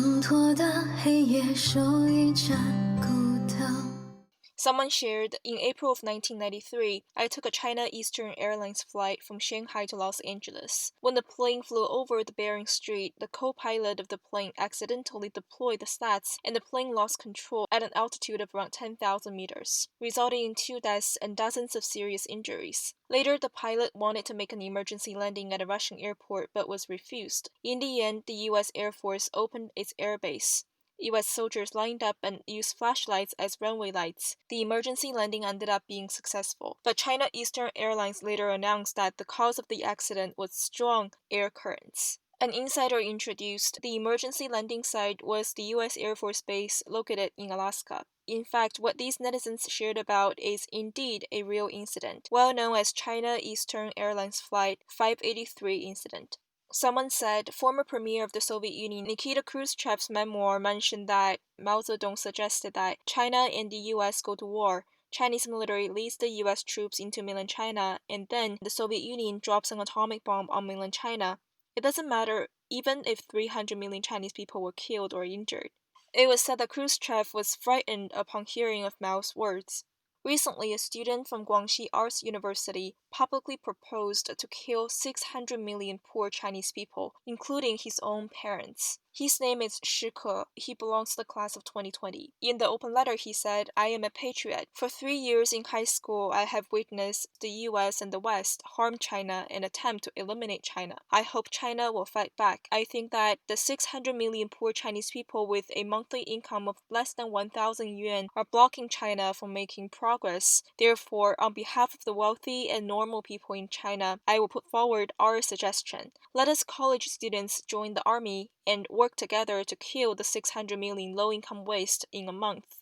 挣脱的黑夜手一盏孤灯。 Someone shared, in April of 1993, I took a China Eastern Airlines flight from Shanghai to Los Angeles. When the plane flew over the Bering Strait, the co-pilot of the plane accidentally deployed the stats and the plane lost control at an altitude of around 10,000 meters, resulting in 2 deaths and dozens of serious injuries. Later, the pilot wanted to make an emergency landing at a Russian airport but was refused. In the end, the U.S. Air Force opened its airbase. U.S. soldiers lined up and used flashlights as runway lights. The emergency landing ended up being successful, but China Eastern Airlines later announced that the cause of the accident was strong air currents. An insider introduced the emergency landing site was the U.S. Air Force Base located in Alaska. In fact, what these netizens shared about is indeed a real incident, well known as China Eastern Airlines Flight 583 incident. Someone said former premier of the Soviet Union Nikita Khrushchev's memoir mentioned that Mao Zedong suggested that China and the U.S. go to war. Chinese military leads the U.S. troops into mainland China, and then the Soviet Union drops an atomic bomb on mainland China. It doesn't matter even if 300 million Chinese people were killed or injured. It was said that Khrushchev was frightened upon hearing of Mao's words. Recently, a student from Guangxi Arts University publicly proposed to kill 600 million poor Chinese people, including his own parents. His name is Shi Ke. He belongs to the class of 2020. In the open letter, he said, I am a patriot. For 3 years in high school, I have witnessed the US and the West harm China and attempt to eliminate China. I hope China will fight back. I think that the 600 million poor Chinese people with a monthly income of less than 1,000 yuan are blocking China from making progress. Therefore, on behalf of the wealthy and normal people in China, I will put forward our suggestion. Let us college students join the army and work together to kill the 600 million low-income waste in a month.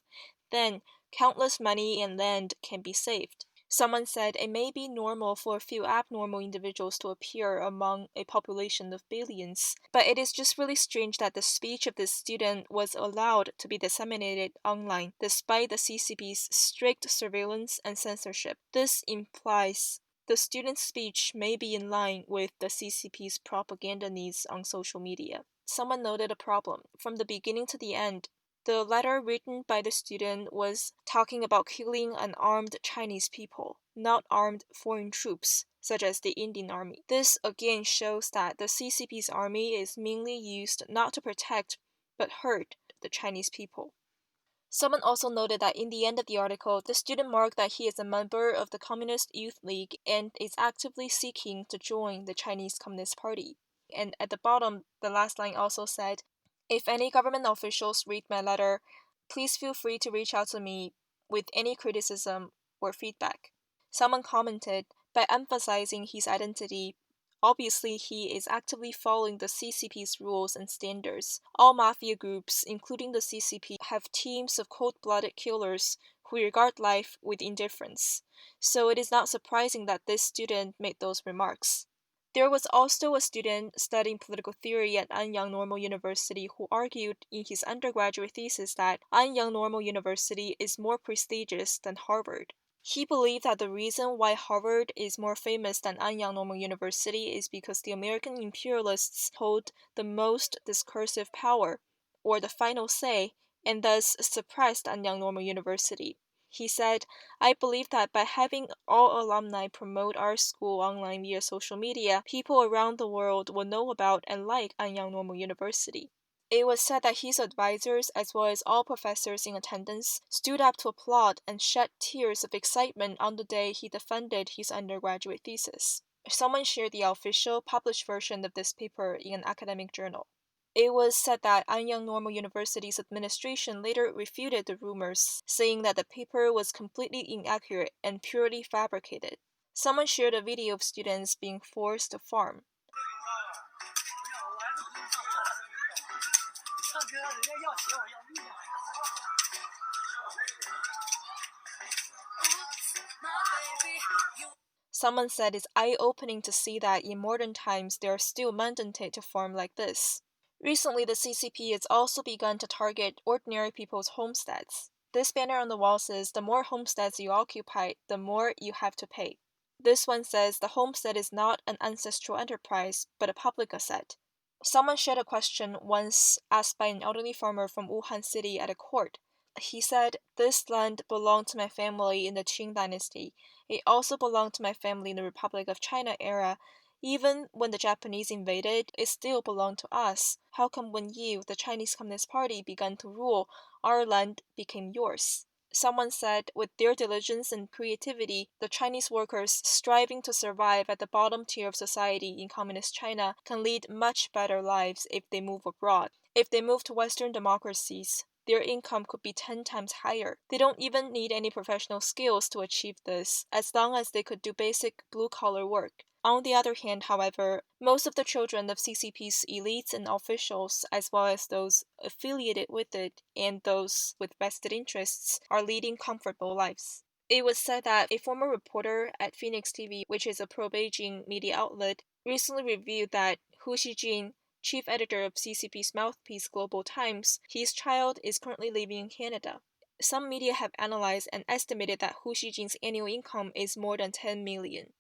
Then, countless money and land can be saved. Someone said it may be normal for a few abnormal individuals to appear among a population of billions, but it is just really strange that the speech of this student was allowed to be disseminated online despite the CCP's strict surveillance and censorship. This implies the student's speech may be in line with the CCP's propaganda needs on social media. Someone noted a problem. From the beginning to the end, the letter written by the student was talking about killing unarmed Chinese people, not armed foreign troops, such as the Indian Army. This again shows that the CCP's army is mainly used not to protect, but hurt the Chinese people. Someone also noted that in the end of the article, the student marked that he is a member of the Communist Youth League and is actively seeking to join the Chinese Communist Party. And at the bottom, the last line also said, if any government officials read my letter, please feel free to reach out to me with any criticism or feedback. Someone commented, by emphasizing his identity, obviously he is actively following the CCP's rules and standards. All mafia groups, including the CCP, have teams of cold-blooded killers who regard life with indifference. So it is not surprising that this student made those remarks. There was also a student studying political theory at Anyang Normal University who argued in his undergraduate thesis that Anyang Normal University is more prestigious than Harvard. He believed that the reason why Harvard is more famous than Anyang Normal University is because the American imperialists hold the most discursive power, or the final say, and thus suppressed Anyang Normal University. He said, I believe that by having all alumni promote our school online via social media, people around the world will know about and like Anyang Normal University. It was said that his advisors, as well as all professors in attendance, stood up to applaud and shed tears of excitement on the day he defended his undergraduate thesis. Someone shared the official published version of this paper in an academic journal. It was said that Anyang Normal University's administration later refuted the rumors, saying that the paper was completely inaccurate and purely fabricated. Someone shared a video of students being forced to farm. Someone said it's eye-opening to see that in modern times there are still mandated to farm like this. Recently, the CCP has also begun to target ordinary people's homesteads. This banner on the wall says, the more homesteads you occupy, the more you have to pay. This one says the homestead is not an ancestral enterprise, but a public asset. Someone shared a question once asked by an elderly farmer from Wuhan City at a court. He said, "This land belonged to my family in the Qing dynasty. It also belonged to my family in the Republic of China era. Even when the Japanese invaded, it still belonged to us. How come when you, the Chinese Communist Party, began to rule, our land became yours?" Someone said, with their diligence and creativity, the Chinese workers striving to survive at the bottom tier of society in Communist China can lead much better lives if they move abroad. If they move to Western democracies, their income could be 10 times higher. They don't even need any professional skills to achieve this, as long as they could do basic blue-collar work. On the other hand, however, most of the children of CCP's elites and officials, as well as those affiliated with it and those with vested interests, are leading comfortable lives. It was said that a former reporter at Phoenix TV, which is a pro-Beijing media outlet, recently reviewed that Hu Xijin, chief editor of CCP's mouthpiece Global Times, his child is currently living in Canada. Some media have analyzed and estimated that Hu Xijin's annual income is more than 10 million.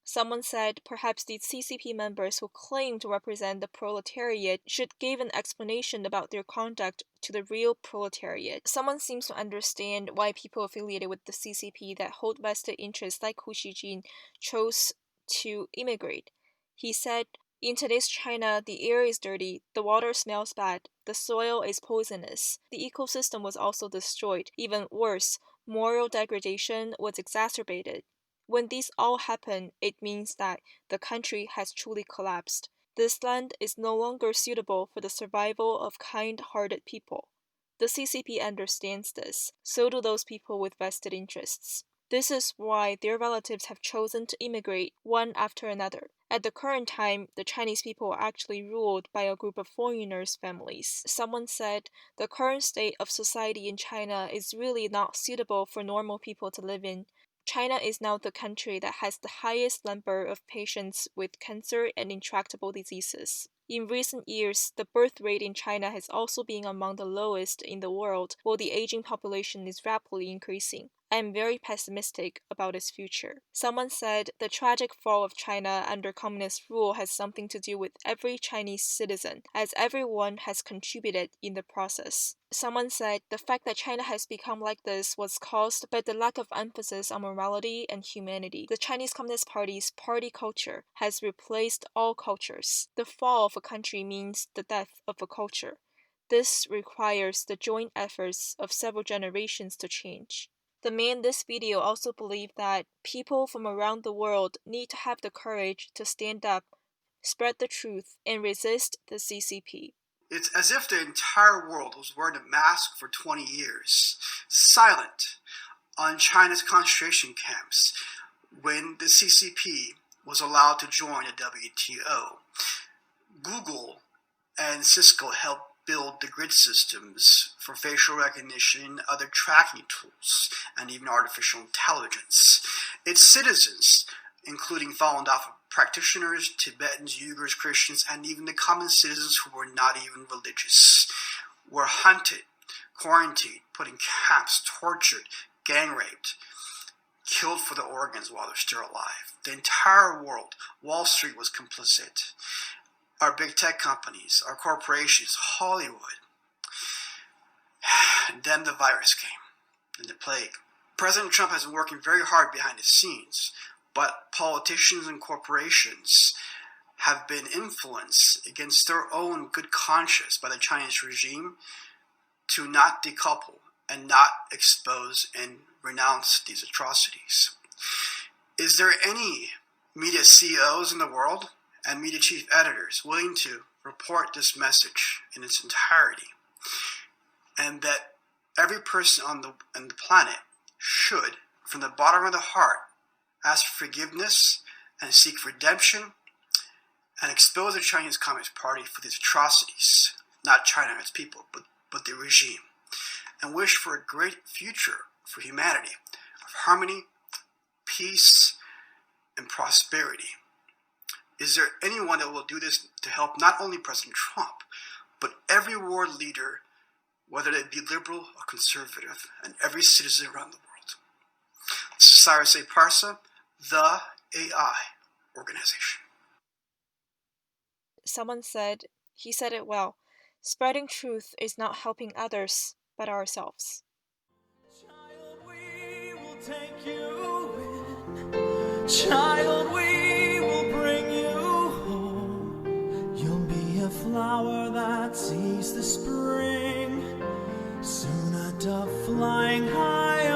Someone said perhaps these CCP members who claim to represent the proletariat should give an explanation about their conduct to the real proletariat. Someone seems to understand why people affiliated with the CCP that hold vested interests like Hu Xijin chose to immigrate. He said, "In today's China, the air is dirty, the water smells bad, the soil is poisonous. The ecosystem was also destroyed. Even worse, moral degradation was exacerbated. When these all happen, it means that the country has truly collapsed. This land is no longer suitable for the survival of kind-hearted people." The CCP understands this. So do those people with vested interests. This is why their relatives have chosen to immigrate one after another. At the current time, the Chinese people are actually ruled by a group of foreigners' families. Someone said, "The current state of society in China is really not suitable for normal people to live in. China is now the country that has the highest number of patients with cancer and intractable diseases. In recent years, the birth rate in China has also been among the lowest in the world, while the aging population is rapidly increasing. I am very pessimistic about its future." Someone said the tragic fall of China under communist rule has something to do with every Chinese citizen, as everyone has contributed in the process. Someone said the fact that China has become like this was caused by the lack of emphasis on morality and humanity. The Chinese Communist Party's party culture has replaced all cultures. The fall of a country means the death of a culture. This requires the joint efforts of several generations to change. The man in this video also believed that people from around the world need to have the courage to stand up, spread the truth, and resist the CCP. It's as if the entire world was wearing a mask for 20 years, silent on China's concentration camps when the CCP was allowed to join the WTO. Google and Cisco helped build the grid systems for facial recognition and other tracking tools, and even artificial intelligence. Its citizens, including Falun Dafa practitioners, Tibetans, Uyghurs, Christians, and even the common citizens who were not even religious, were hunted, quarantined, put in camps, tortured, gang raped, killed for the organs while they're still alive. The entire world, Wall Street was complicit. Our big tech companies, our corporations, Hollywood. And then the virus came, and the plague. President Trump has been working very hard behind the scenes, but politicians and corporations have been influenced against their own good conscience by the Chinese regime to not decouple and not expose and renounce these atrocities. Is there any media CEOs in the world and media chief editors willing to report this message in its entirety, and that every person on the planet should, from the bottom of the heart, ask for forgiveness and seek redemption and expose the Chinese Communist Party for these atrocities, not China and its people, but the regime, and wish for a great future for humanity of harmony, peace, and prosperity? Is there anyone that will do this to help not only President Trump, but every world leader, whether they be liberal or conservative, and every citizen around the world? This is Cyrus A. Parsa, the AI Organization. Someone said, He said it well. Spreading truth is not helping others, but ourselves. Child, we will take you in. Child, we will bring you home. You'll be a flower that sees the spring. Soon a dove flying high